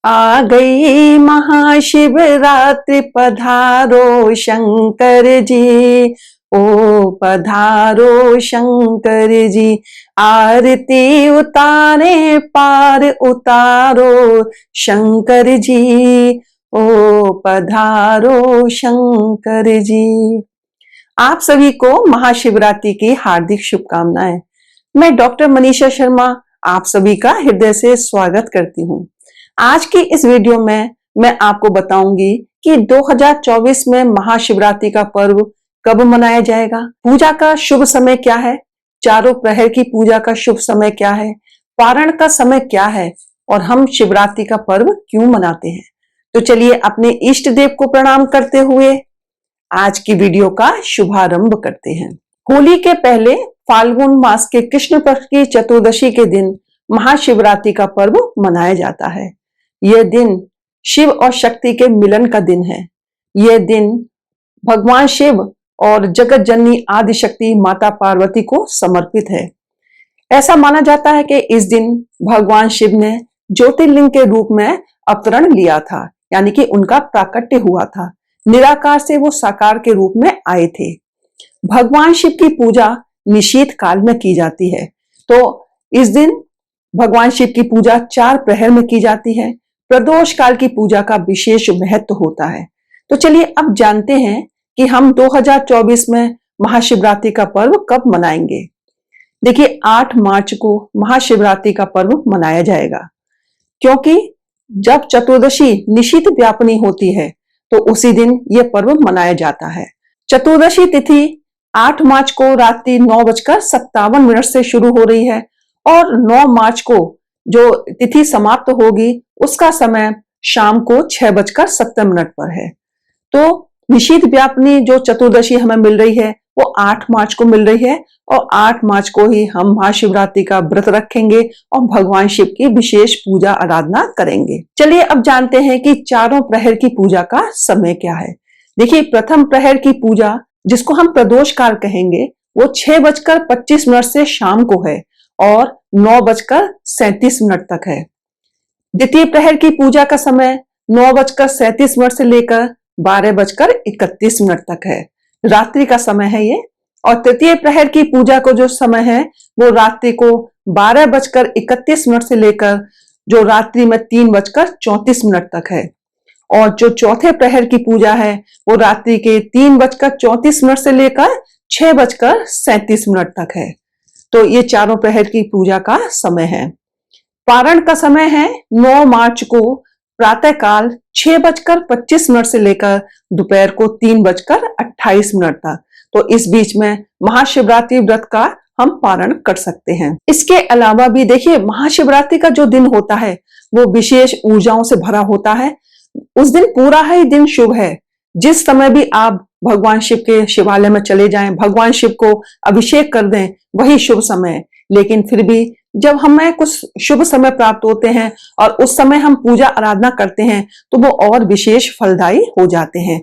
आ गई महाशिवरात्रि पधारो शंकर जी। ओ पधारो शंकर जी। आरती उतारे पार उतारो शंकर जी। ओ पधारो शंकर जी। आप सभी को महाशिवरात्रि की हार्दिक शुभकामनाएं। मैं डॉक्टर मनीषा शर्मा आप सभी का हृदय से स्वागत करती हूँ। आज की इस वीडियो में मैं आपको बताऊंगी कि 2024 में महाशिवरात्रि का पर्व कब मनाया जाएगा, पूजा का शुभ समय क्या है, चारों प्रहर की पूजा का शुभ समय क्या है, पारण का समय क्या है और हम शिवरात्रि का पर्व क्यों मनाते हैं। तो चलिए अपने इष्ट देव को प्रणाम करते हुए आज की वीडियो का शुभारंभ करते हैं। होली के पहले फाल्गुन मास के कृष्ण पक्ष की चतुर्दशी के दिन महाशिवरात्रि का पर्व मनाया जाता है। यह दिन शिव और शक्ति के मिलन का दिन है। यह दिन भगवान शिव और जगत जननी आदि शक्ति माता पार्वती को समर्पित है। ऐसा माना जाता है कि इस दिन भगवान शिव ने ज्योतिर्लिंग के रूप में अवतरण लिया था, यानी कि उनका प्राकट्य हुआ था। निराकार से वो साकार के रूप में आए थे। भगवान शिव की पूजा निशीथ काल में की जाती है। तो इस दिन भगवान शिव की पूजा 4 प्रहर में की जाती है। प्रदोष काल की पूजा का विशेष महत्व होता है। तो चलिए अब जानते हैं कि हम 2024 में महाशिवरात्रि का पर्व कब मनाएंगे। देखिए 8 मार्च को महाशिवरात्रि का पर्व मनाया जाएगा, क्योंकि जब चतुर्दशी निशीथ व्यापनी होती है तो उसी दिन यह पर्व मनाया जाता है। चतुर्दशी तिथि 8 मार्च को रात्रि 9:57 से शुरू हो रही है और 9 मार्च को जो तिथि समाप्त होगी उसका समय शाम को 6:70 पर है। तो निशीथ व्यापनी जो चतुर्दशी हमें मिल रही है वो 8 मार्च को मिल रही है और 8 मार्च को ही हम महाशिवरात्रि का व्रत रखेंगे और भगवान शिव की विशेष पूजा आराधना करेंगे। चलिए अब जानते हैं कि चारों प्रहर की पूजा का समय क्या है। देखिए प्रथम प्रहर की पूजा जिसको हम प्रदोष काल कहेंगे वो 6:25 से शाम को है और 9:37 तक है। द्वितीय प्रहर की पूजा का समय 9:37 से लेकर 12:31 तक है। रात्रि का समय है ये। और तृतीय प्रहर की पूजा को जो समय है वो रात्रि को 12:31 से लेकर जो रात्रि में 3:34 तक है। और जो चौथे प्रहर की पूजा है वो रात्रि के 3:34 से लेकर 6:37 तक है। तो ये चारों प्रहर की पूजा का समय है। पारण का समय है 9 मार्च को प्रातः काल 6:25 से लेकर दोपहर को 3:28 तक। तो इस बीच में महाशिवरात्रि व्रत का हम पारण कर सकते हैं। इसके अलावा भी देखिए महाशिवरात्रि का जो दिन होता है वो विशेष ऊर्जाओं से भरा होता है। उस दिन पूरा ही दिन शुभ है। जिस समय भी आप भगवान शिव के शिवालय में चले जाएं, भगवान शिव को अभिषेक कर दें, वही शुभ समय है। लेकिन फिर भी जब हमें कुछ शुभ समय प्राप्त होते हैं और उस समय हम पूजा आराधना करते हैं तो वो और विशेष फलदायी हो जाते हैं।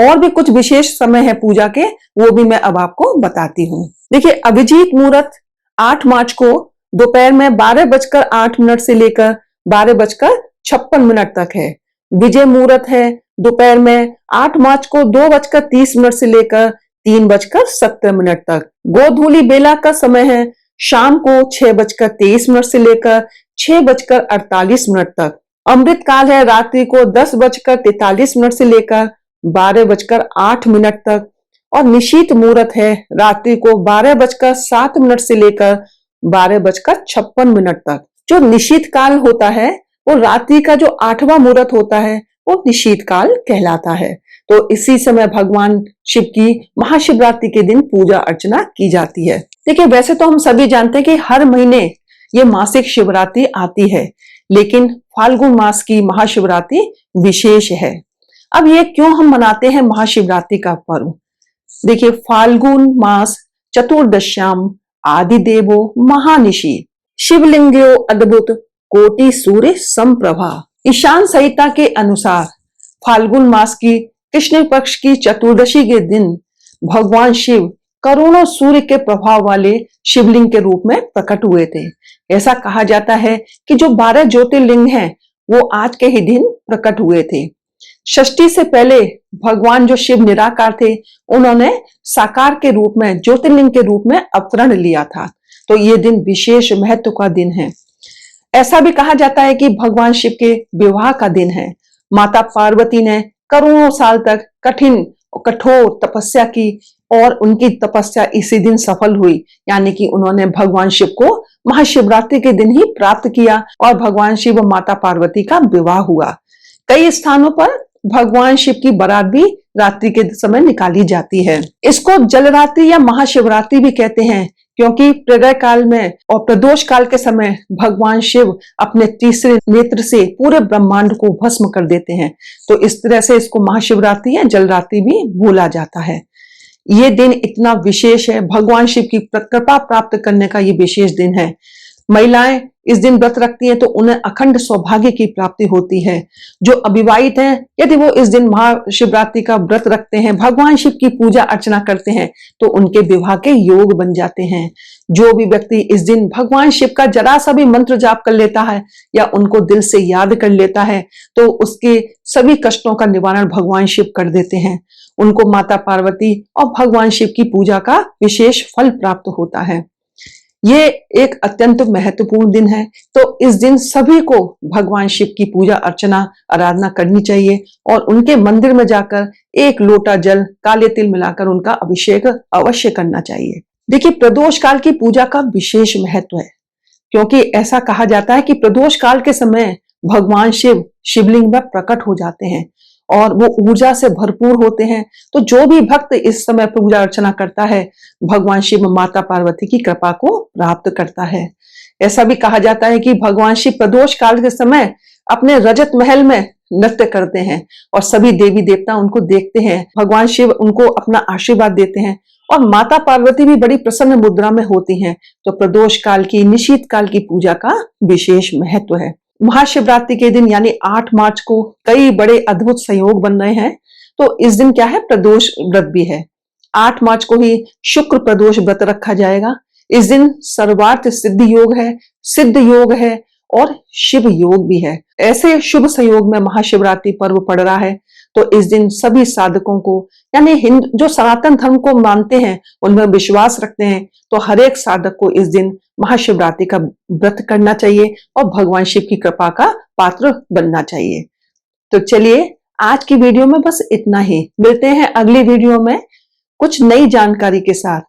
और भी कुछ विशेष समय है पूजा के, वो भी मैं अब आपको बताती हूँ। देखिए अभिजीत मुहूर्त 8 मार्च को दोपहर में 12:08 से लेकर 12:56 तक है। विजय मुहूर्त है दोपहर में 8 मार्च को 2:30 से लेकर 3:17 तक। गोधूली बेला का समय है शाम को 6:23 से लेकर 6:48 तक। अमृत काल है रात्रि को 10:43 से लेकर 12:08 तक। और निशीथ मुहूर्त है रात्रि को 12:07 से लेकर 12:56 तक। जो निशीथ काल होता है वो रात्रि का जो 8वां मुहूर्त होता है वो निशीथ काल कहलाता है। तो इसी समय भगवान शिव की महाशिवरात्रि के दिन पूजा अर्चना की जाती है। देखिए वैसे तो हम सभी जानते हैं कि हर महीने ये मासिक शिवरात्रि आती है, लेकिन फाल्गुन मास की महाशिवरात्रि विशेष है। अब ये क्यों हम मनाते हैं महाशिवरात्रि का पर्व। देखिए फाल्गुन मास चतुर्दश्याम आदिदेवो महानिशि शिवलिंगो अद्भुत कोटि सूर्य संप्रभा। ईशान संहिता के अनुसार फाल्गुन मास की कृष्ण पक्ष की चतुर्दशी के दिन भगवान शिव करोड़ों सूर्य के प्रभाव वाले शिवलिंग के रूप में प्रकट हुए थे। ऐसा कहा जाता है कि जो 12 ज्योतिर्लिंग हैं वो आज के ही दिन प्रकट हुए थे। षष्ठी से पहले भगवान जो शिव निराकार थे, उन्होंने साकार के रूप में, ज्योतिर्लिंग के रूप में अवतरण लिया था। तो ये दिन विशेष महत्व का दिन है। ऐसा भी कहा जाता है कि भगवान शिव के विवाह का दिन है। माता पार्वती ने करोड़ों साल तक कठिन और कठोर तपस्या की और उनकी तपस्या इसी दिन सफल हुई, यानी कि उन्होंने भगवान शिव को महाशिवरात्रि के दिन ही प्राप्त किया और भगवान शिव और माता पार्वती का विवाह हुआ। कई स्थानों पर भगवान शिव की बारात भी रात्रि के समय निकाली जाती है। इसको जलरात्रि या महाशिवरात्रि भी कहते हैं, क्योंकि प्रलय काल में और प्रदोष काल के समय भगवान शिव अपने तीसरे नेत्र से पूरे ब्रह्मांड को भस्म कर देते हैं। तो इस तरह से इसको महाशिवरात्रि या जलरात्रि भी बोला जाता है। ये दिन इतना विशेष है, भगवान शिव की कृपा प्राप्त करने का ये विशेष दिन है। महिलाएं इस दिन व्रत रखती हैं तो उन्हें अखंड सौभाग्य की प्राप्ति होती है। जो अविवाहित हैं, यदि वो इस दिन महाशिवरात्रि का व्रत रखते हैं, भगवान शिव की पूजा अर्चना करते हैं, तो उनके विवाह के योग बन जाते हैं। जो भी व्यक्ति इस दिन भगवान शिव का जरा सा भी मंत्र जाप कर लेता है या उनको दिल से याद कर लेता है, तो उसके सभी कष्टों का निवारण भगवान शिव कर देते हैं। उनको माता पार्वती और भगवान शिव की पूजा का विशेष फल प्राप्त होता है। ये एक अत्यंत महत्वपूर्ण दिन है। तो इस दिन सभी को भगवान शिव की पूजा अर्चना आराधना करनी चाहिए और उनके मंदिर में जाकर एक लोटा जल काले तिल मिलाकर उनका अभिषेक अवश्य करना चाहिए। देखिए, प्रदोष काल की पूजा का विशेष महत्व है, क्योंकि ऐसा कहा जाता है कि प्रदोष काल के समय भगवान शिव शिवलिंग में प्रकट हो जाते हैं और वो ऊर्जा से भरपूर होते हैं। तो जो भी भक्त इस समय पूजा अर्चना करता है, भगवान शिव माता पार्वती की कृपा को प्राप्त करता है। ऐसा भी कहा जाता है कि भगवान शिव प्रदोष काल के समय अपने रजत महल में नृत्य करते हैं और सभी देवी देवता उनको देखते हैं। भगवान शिव उनको अपना आशीर्वाद देते हैं और माता पार्वती भी बड़ी प्रसन्न मुद्रा में होती हैं। तो प्रदोष काल की, निशीत काल की पूजा का विशेष महत्व है। महाशिवरात्रि के दिन यानी 8 मार्च को कई बड़े अद्भुत संयोग बन रहे हैं। तो इस दिन क्या है, प्रदोष व्रत भी है। 8 मार्च को ही शुक्र प्रदोष व्रत रखा जाएगा। इस दिन सर्वार्थ सिद्ध योग है, सिद्ध योग है और शिव योग भी है। ऐसे शुभ संयोग में महाशिवरात्रि पर्व पड़ रहा है। तो इस दिन सभी साधकों को, यानी हिंदू जो सनातन धर्म को मानते हैं, उनमें विश्वास रखते हैं, तो हर एक साधक को इस दिन महाशिवरात्रि का व्रत करना चाहिए और भगवान शिव की कृपा का पात्र बनना चाहिए। तो चलिए, आज की वीडियो में बस इतना ही। मिलते हैं अगली वीडियो में कुछ नई जानकारी के साथ।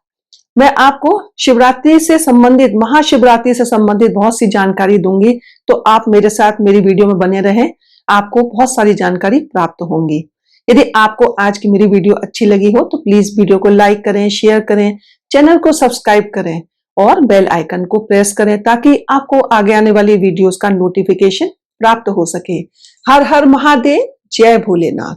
मैं आपको शिवरात्रि से संबंधित, महाशिवरात्रि से संबंधित बहुत सी जानकारी दूंगी। तो आप मेरे साथ मेरी वीडियो में बने रहें, आपको बहुत सारी जानकारी प्राप्त होंगी। यदि आपको आज की मेरी वीडियो अच्छी लगी हो तो प्लीज वीडियो को लाइक करें, शेयर करें, चैनल को सब्सक्राइब करें और बेल आइकन को प्रेस करें, ताकि आपको आगे आने वाली वीडियोस का नोटिफिकेशन प्राप्त हो सके। हर हर महादेव, जय भोलेनाथ।